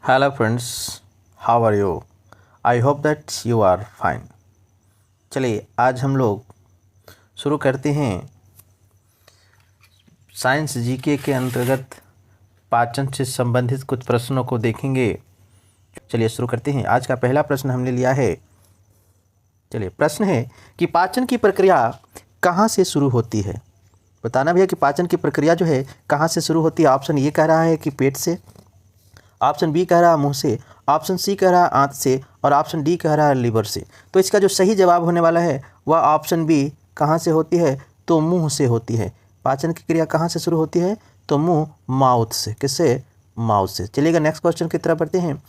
Hello friends, how are you? I hope that you are fine. चलिए आज हम लोग शुरू करते हैं साइंस जीके के अंतर्गत पाचन से संबंधित कुछ प्रश्नों को देखेंगे। चलिए शुरू करते हैं। आज का पहला प्रश्न हमने लिया है। चलिए प्रश्न है कि पाचन की प्रक्रिया कहाँ से शुरू होती है। बताना भैया कि पाचन की प्रक्रिया जो है कहाँ से शुरू होती है। ऑप्शन ये कह रहा है कि पेट से, ऑप्शन बी कह रहा है मुंह से, ऑप्शन सी कह रहा है आंत से और ऑप्शन डी कह रहा है लीवर से। तो इसका जो सही जवाब होने वाला है वह ऑप्शन बी कहाँ से होती है, तो मुंह से होती है। पाचन की क्रिया कहाँ से शुरू होती है, तो मुंह, माउथ से। किससे? माउथ से। चलिएगा नेक्स्ट क्वेश्चन की तरफ बढ़ते हैं।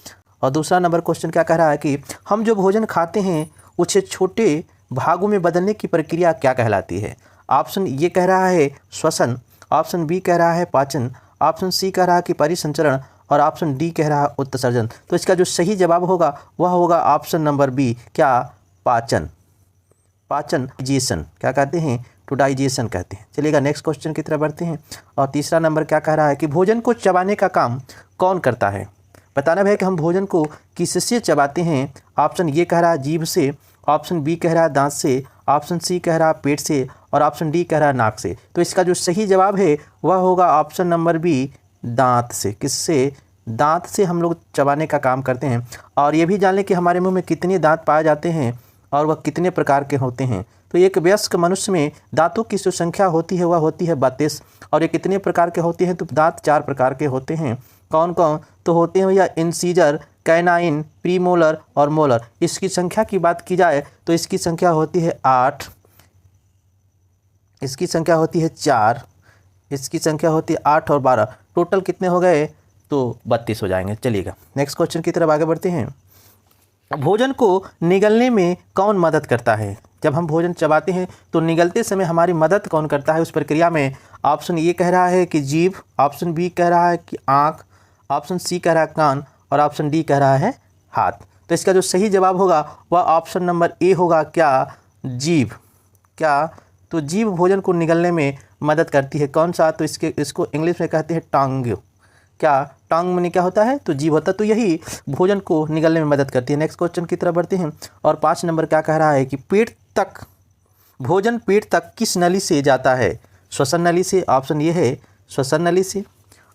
और दूसरा नंबर क्वेश्चन क्या कह रहा है कि हम जो भोजन खाते हैं उसे छोटे भागों में बदलने की प्रक्रिया क्या कहलाती है। ऑप्शन ये कह रहा है श्वसन, ऑप्शन बी कह रहा है पाचन, ऑप्शन सी कह रहा है कि परिसंचरण और ऑप्शन डी कह रहा है उत्सर्जन। तो इसका जो सही जवाब होगा वह होगा ऑप्शन नंबर बी, क्या? पाचन। पाचन डाइजेशन क्या कहते हैं, टू डाइजेशन कहते हैं। चलिएगा नेक्स्ट क्वेश्चन की तरफ बढ़ते हैं। और तीसरा नंबर क्या कह रहा है कि भोजन को चबाने का काम कौन करता है। बताना है कि हम भोजन को किससे चबाते हैं। ऑप्शन ये कह रहा है जीभ से, ऑप्शन बी कह रहा है दांत से, ऑप्शन सी कह रहा है पेट से और ऑप्शन डी कह रहा है नाक से। तो इसका जो सही जवाब है वह होगा ऑप्शन नंबर बी, दांत से। किससे? दांत से हम लोग चबाने का काम करते हैं। और ये भी जान लें कि हमारे मुंह में कितने दांत पाए जाते हैं और वह कितने प्रकार के होते हैं। तो एक वयस्क मनुष्य में दांतों की जो संख्या होती है वह होती है 32। और ये कितने प्रकार के होते हैं, तो दांत 4 प्रकार के होते हैं। कौन कौन? तो होते हैं भैया इंसीजर, कैनाइन, प्रीमोलर और मोलर। इसकी संख्या की बात की जाए तो इसकी संख्या होती है 8, इसकी संख्या होती है 4, इसकी संख्या होती है 8 और 12। टोटल कितने हो गए, तो 32 हो जाएंगे। चलिएगा नेक्स्ट क्वेश्चन की तरफ आगे बढ़ते हैं। भोजन को निगलने में कौन मदद करता है। जब हम भोजन चबाते हैं तो निगलते समय हमारी मदद कौन करता है उस प्रक्रिया में। ऑप्शन ये कह रहा है कि जीभ, ऑप्शन बी कह रहा है कि आँख, ऑप्शन सी कह रहा है कान और ऑप्शन डी कह रहा है हाथ। तो इसका जो सही जवाब होगा वह ऑप्शन नंबर ए होगा, क्या? जीभ। क्या? तो जीभ भोजन को निगलने में मदद करती है। कौन सा? तो इसको इंग्लिश में कहते हैं टंग। क्या? टंग में क्या होता है, तो जीभ होता है। तो यही भोजन को निगलने में मदद करती है। नेक्स्ट क्वेश्चन की तरफ बढ़ते हैं। और 5 नंबर क्या कह रहा है कि भोजन पेट तक किस नली से जाता है। श्वसन नली से, ऑप्शन ये है श्वसन नली से,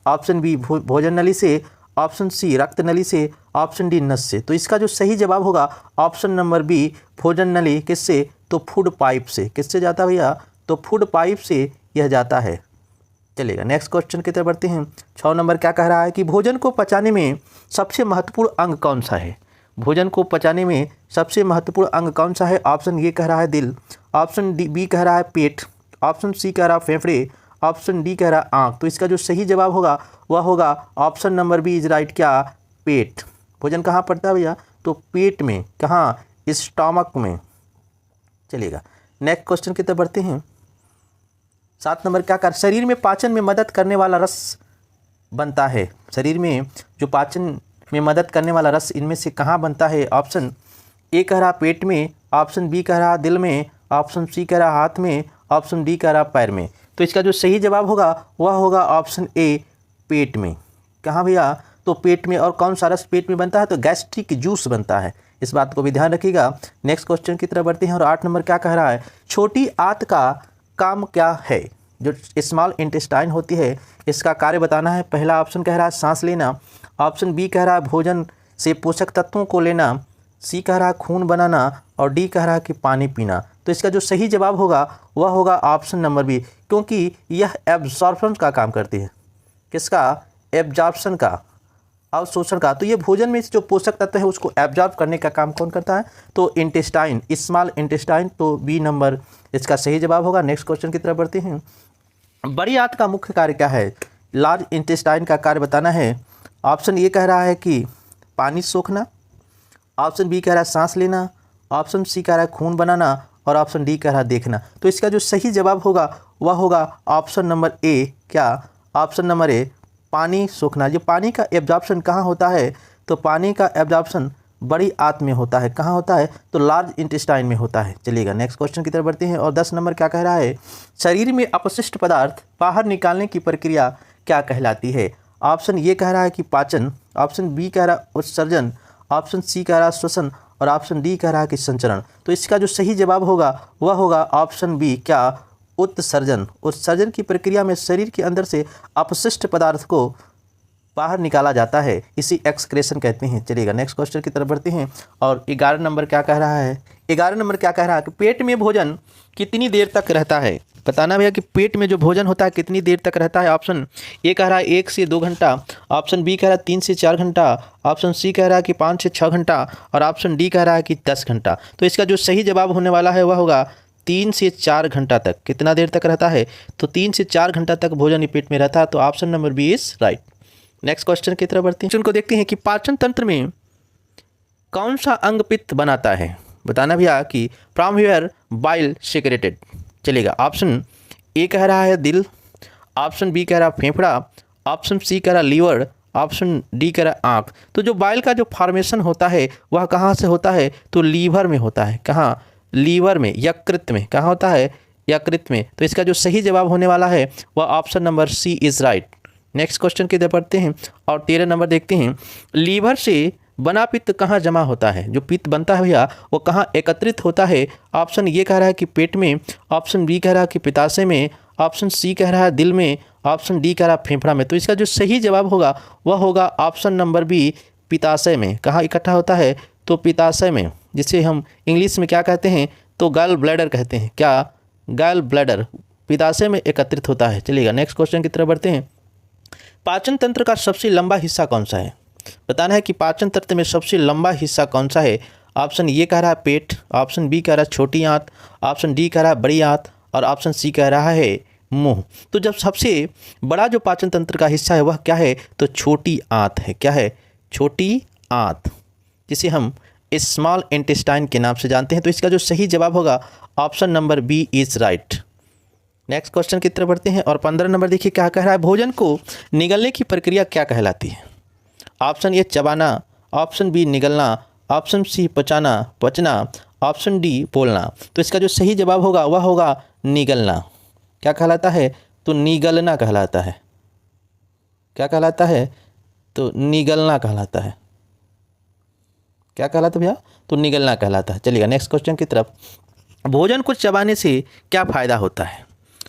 ऑप्शन बी भोजन नली से, ऑप्शन सी रक्त नली से, ऑप्शन डी नस से। तो इसका जो सही जवाब होगा ऑप्शन नंबर बी, भोजन नली। किससे? तो फूड पाइप से। किससे जाता है भैया, तो फूड पाइप से यह जाता है। चलिएगा नेक्स्ट क्वेश्चन की तरफ बढ़ते हैं। 6 नंबर क्या कह रहा है कि भोजन को पचाने में सबसे महत्वपूर्ण अंग कौन सा है। भोजन को पचाने में सबसे महत्वपूर्ण अंग कौन सा है। ऑप्शन ये कह रहा है दिल, ऑप्शन डी बी कह रहा है पेट, ऑप्शन सी कह रहा है फेफड़े, ऑप्शन डी कह रहा है आँख। तो इसका जो सही जवाब होगा वह होगा option number B is right, क्या? पेट। भोजन कहाँ पड़ता है भैया, तो पेट में। कहाँ? स्टमक में। चलिएगा नेक्स्ट क्वेश्चन की तरफ बढ़ते हैं। 7 नंबर क्या कर शरीर में पाचन में मदद करने वाला रस बनता है। शरीर में जो पाचन में मदद करने वाला रस इनमें से कहाँ बनता है। ऑप्शन ए कह रहा पेट में, ऑप्शन बी कह रहा दिल में, ऑप्शन सी कह रहा हाथ में, ऑप्शन डी कह रहा पैर में। तो इसका जो सही जवाब होगा वह होगा ऑप्शन ए, पेट में। कहाँ भैया, तो पेट में। और कौन सा रस पेट में बनता है, तो गैस्ट्रिक जूस बनता है। इस बात को भी ध्यान रखिएगा। नेक्स्ट क्वेश्चन की तरफ बढ़ते हैं। और 8 नंबर क्या कह रहा है, छोटी आंत का काम क्या है। जो स्मॉल इंटेस्टाइन होती है इसका कार्य बताना है। पहला ऑप्शन कह रहा है सांस लेना, ऑप्शन बी कह रहा है भोजन से पोषक तत्वों को लेना, सी कह रहा है खून बनाना और डी कह रहा है कि पानी पीना। तो इसका जो सही जवाब होगा वह होगा ऑप्शन नंबर बी, क्योंकि यह एब्जॉर्प्शन का काम करती है। किसका? एब्जॉर्प्शन का, अवशोषण का। तो ये भोजन में जो पोषक तत्व है उसको एब्जॉर्ब करने का काम कौन करता है, तो इंटेस्टाइन, स्मॉल इंटेस्टाइन। तो बी नंबर इसका सही जवाब होगा। नेक्स्ट क्वेश्चन की तरफ बढ़ते हैं। बड़ी आंत का मुख्य कार्य क्या है। लार्ज इंटेस्टाइन का कार्य बताना है। ऑप्शन ए कह रहा है कि पानी सोखना, ऑप्शन बी कह रहा है सांस लेना, ऑप्शन सी कह रहा है खून बनाना और ऑप्शन डी कह रहा है देखना। तो इसका जो सही जवाब होगा वह होगा ऑप्शन नंबर ए, क्या? ऑप्शन नंबर ए, पानी सोखना। जो पानी का एब्जॉर्प्शन कहाँ होता है, तो पानी का एब्जॉर्प्शन बड़ी आंत में होता है। कहाँ होता है, तो लार्ज इंटेस्टाइन में होता है। चलिएगा नेक्स्ट क्वेश्चन की तरफ बढ़ते हैं। और 10 नंबर क्या कह रहा है, शरीर में अपशिष्ट पदार्थ बाहर निकालने की प्रक्रिया क्या कहलाती है। ऑप्शन ये कह रहा है कि पाचन, ऑप्शन बी कह रहा है उत्सर्जन, ऑप्शन सी कह रहा है श्वसन और ऑप्शन डी कह रहा है कि संचरण। तो इसका जो सही जवाब होगा वह होगा ऑप्शन बी, क्या, उत्सर्जन। उत्सर्जन की प्रक्रिया में शरीर के अंदर से अपशिष्ट पदार्थ को बाहर निकाला जाता है, इसी एक्सक्रेशन कहते हैं। चलिएगा नेक्स्ट क्वेश्चन की तरफ बढ़ते हैं और 11 नंबर क्या कह रहा है। 11 नंबर क्या कह रहा है कि पेट में भोजन कितनी देर तक रहता है। बताना भैया कि पेट में जो भोजन होता है कितनी देर तक रहता है। ऑप्शन ए कह रहा है 1 से 2 घंटा, ऑप्शन बी कह रहा है 3 से 4 घंटा, ऑप्शन सी कह रहा है कि 5 से 6 घंटा और ऑप्शन डी कह रहा है कि 10 घंटा। तो इसका जो सही जवाब होने वाला है वह होगा 3 से 4 घंटा तक। कितना देर तक रहता है, तो 3 से 4 घंटा तक भोजन पेट में रहता है। तो option number B is right. Next question की तरफ बढ़ते हैं। उनको देखते हैं कि पाचन तंत्र में कौन सा अंग पित्त बनाता है। बताना भैया कि फ्रॉम वेयर बाइल सेक्रेटेड। चलेगा, ऑप्शन ए कह रहा है दिल, ऑप्शन बी कह रहा है फेफड़ा, ऑप्शन सी कह रहा है लीवर, ऑप्शन डी कह रहा है आँख। तो जो बाइल का जो फॉर्मेशन होता है वह कहाँ से होता है, तो लीवर में होता है। कहाँ, लीवर में, यकृत में। कहाँ होता है, यकृत में। तो इसका जो सही जवाब होने वाला है वह option number C is right. Next question की तरफ बढ़ते हैं और 13 नंबर देखते हैं। लीवर से बना पित्त कहाँ जमा होता है। जो पित्त बनता है भैया वो कहाँ एकत्रित होता है। ऑप्शन ये कह रहा है कि पेट में, ऑप्शन बी कह रहा है कि पित्ताशय में, ऑप्शन सी कह रहा है दिल में, ऑप्शन डी कह रहा है फेफड़ा में। तो इसका जो सही जवाब होगा वह होगा ऑप्शन नंबर बी, पित्ताशय में। कहाँ इकट्ठा होता है, तो पित्ताशय में, जिसे हम इंग्लिश में क्या कहते हैं, तो गॉल ब्लैडर कहते हैं। क्या, गॉल ब्लैडर पित्ताशय में एकत्रित होता है। चलिएगा नेक्स्ट क्वेश्चन की तरफ बढ़ते हैं। पाचन तंत्र का सबसे लंबा हिस्सा कौन सा है। बताना है कि पाचन तंत्र में सबसे लंबा हिस्सा कौन सा है। ऑप्शन ये कह रहा है पेट, ऑप्शन बी कह रहा है छोटी आंत, ऑप्शन डी कह रहा है बड़ी आंत और ऑप्शन सी कह रहा है मुंह। तो जब सबसे बड़ा जो पाचन तंत्र का हिस्सा है वह क्या है, तो छोटी आंत है। क्या है, छोटी आंत, जिसे हम स्मॉल इंटेस्टाइन के नाम से जानते हैं। तो इसका जो सही जवाब होगा option number B is right. Next question की तरफ बढ़ते हैं और 15 नंबर देखिए क्या कह रहा है। भोजन को निगलने की प्रक्रिया क्या कहलाती है। ऑप्शन ए चबाना, ऑप्शन बी निगलना, ऑप्शन सी पचाना पचना, ऑप्शन डी बोलना। तो इसका जो सही जवाब होगा वह होगा निगलना। क्या कहलाता है, तो निगलना कहलाता है। क्या कहलाता है, तो निगलना कहलाता है। क्या कहलाता भैया, तो निगलना कहलाता है। चलिएगा नेक्स्ट क्वेश्चन की तरफ। भोजन को चबाने से क्या फ़ायदा होता है।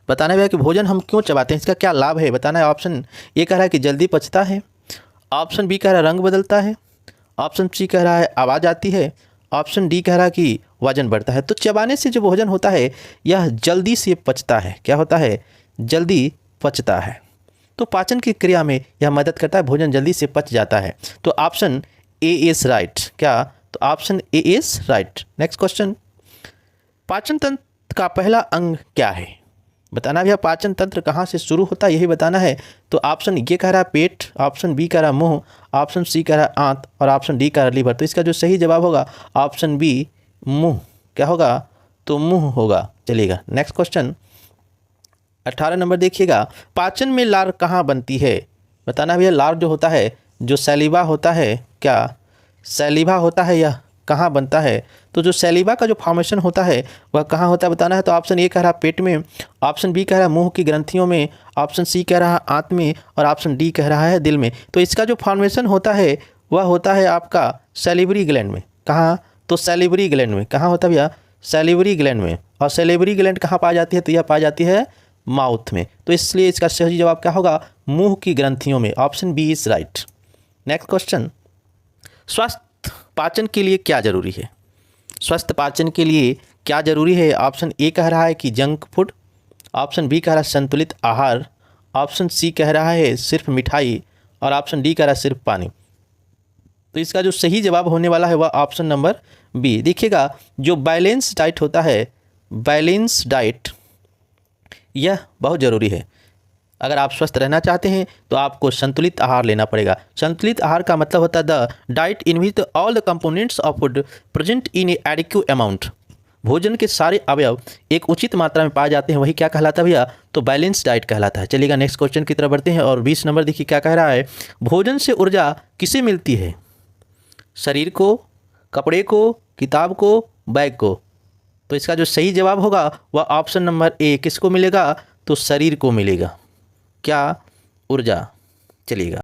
बताना भैया कि भोजन हम क्यों चबाते हैं, इसका क्या लाभ है। बताना है, ऑप्शन ए कह रहा है कि जल्दी पचता है, ऑप्शन बी कह रहा है रंग बदलता है, ऑप्शन सी कह रहा है आवाज़ आती है, ऑप्शन डी कह रहा है कि वजन बढ़ता है। तो चबाने से जो भोजन होता है यह जल्दी से पचता है। क्या होता है, जल्दी पचता है। तो पाचन की क्रिया में यह मदद करता है, भोजन जल्दी से पच जाता है। तो ऑप्शन ए इज़ राइट। क्या, तो option A is right. Next question. पाचन तंत्र का पहला अंग क्या है। बताना भैया पाचन तंत्र कहाँ से शुरू होता है, यही बताना है। तो ऑप्शन ये कह रहा है पेट, ऑप्शन बी कह रहा है मुंह, ऑप्शन सी कह रहा है आंत और ऑप्शन डी कह रहा है लीवर। तो इसका जो सही जवाब होगा ऑप्शन बी, मुंह। क्या होगा, तो मुंह होगा। चलिएगा नेक्स्ट क्वेश्चन 18 नंबर देखिएगा। पाचन में लार कहाँ बनती है। बताना भैया लार जो होता है, जो सैलिवा होता है, क्या सैलिवा होता है, यह कहाँ बनता है। तो जो सैलिवा का जो फॉर्मेशन होता है वह कहाँ होता है बताना है। तो ऑप्शन ए कह रहा है पेट में, ऑप्शन बी कह रहा है मुंह की ग्रंथियों में, ऑप्शन सी कह रहा है आंत में और ऑप्शन डी कह रहा है दिल में। तो इसका जो फॉर्मेशन होता है वह होता है आपका सैलिवरी ग्लैंड में। कहाँ, तो सैलिवरी ग्लैंड में। कहाँ होता है भैया, सैलिवरी ग्लैंड में। और सैलिवरी ग्लैंड कहाँ पाई जाती है, तो यह पाई जाती है माउथ में। तो इसलिए इसका सही जवाब क्या होगा, मुँह की ग्रंथियों में। Option B is right. Next question. स्वस्थ पाचन के लिए क्या जरूरी है। स्वस्थ पाचन के लिए क्या जरूरी है। ऑप्शन ए कह रहा है कि जंक फूड, ऑप्शन बी कह रहा है संतुलित आहार, ऑप्शन सी कह रहा है सिर्फ मिठाई और ऑप्शन डी कह रहा है सिर्फ पानी। तो इसका जो सही जवाब होने वाला है वह ऑप्शन नंबर बी। देखिएगा जो बैलेंस डाइट होता है, बैलेंस डाइट यह बहुत ज़रूरी है। अगर आप स्वस्थ रहना चाहते हैं तो आपको संतुलित आहार लेना पड़ेगा। संतुलित आहार का मतलब होता है the diet in which all the components of food present in A adequate amount. भोजन के सारे अवयव एक उचित मात्रा में पाए जाते हैं, वही क्या कहलाता है भैया, तो बैलेंस डाइट कहलाता है। चलिएगा नेक्स्ट क्वेश्चन की तरफ बढ़ते हैं और 20 नंबर देखिए क्या कह रहा है। भोजन से ऊर्जा किसे मिलती है। शरीर को, कपड़े को, किताब को, बैग को। तो इसका जो सही जवाब होगा वह ऑप्शन नंबर ए, किसको मिलेगा, तो शरीर को मिलेगा। क्या, ऊर्जा। चलिएगा